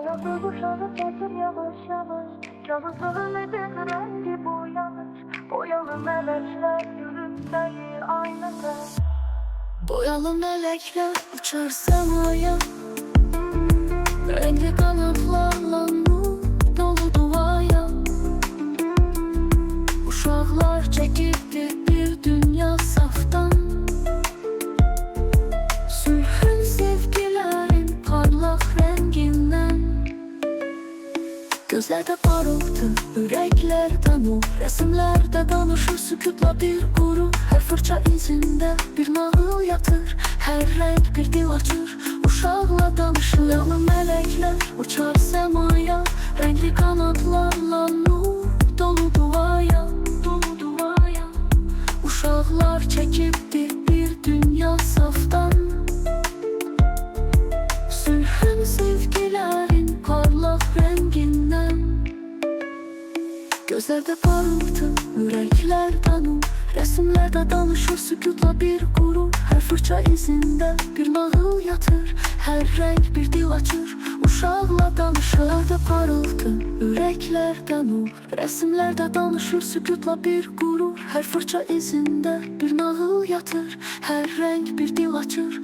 Hayatı boşanıp geçtim yavaş yavaş. Camı söyledim rengi boyanır. Boyalı melekler yürütmeyi aynada. Boyalı melekler uçar semaya, renkli kanatlarla nur dolu duaya. Uşaklar çekipti bir dünya saftan. Sülhün sevgilerin parlak renginden. Gözlerde parıltı, yüreklerde nur. Resimlerde danışır sükutla bir gurur. Her fırça izinde bir nağıl yatır. Her renk bir dil açır. Uşakla danışır. Boyalı melekler uçar semaya, renkli kanatlarla nur dolu duaya, dolu duaya. Uşaklar çekipti bir dünya saftan. Sülhün sevgilerin parlak renginden. Gözlerde parıltı, yüreklerde nur. Resimlerde danışır sükutla bir gurur. Her fırça izinde bir nağıl yatır. Her renk bir dil açır. Uşakla danışır. Parıltı, yüreklerde nur. Resimlerde danışır sükutla bir gurur. Her fırça izinde bir nağıl yatır. Her renk bir dil açır.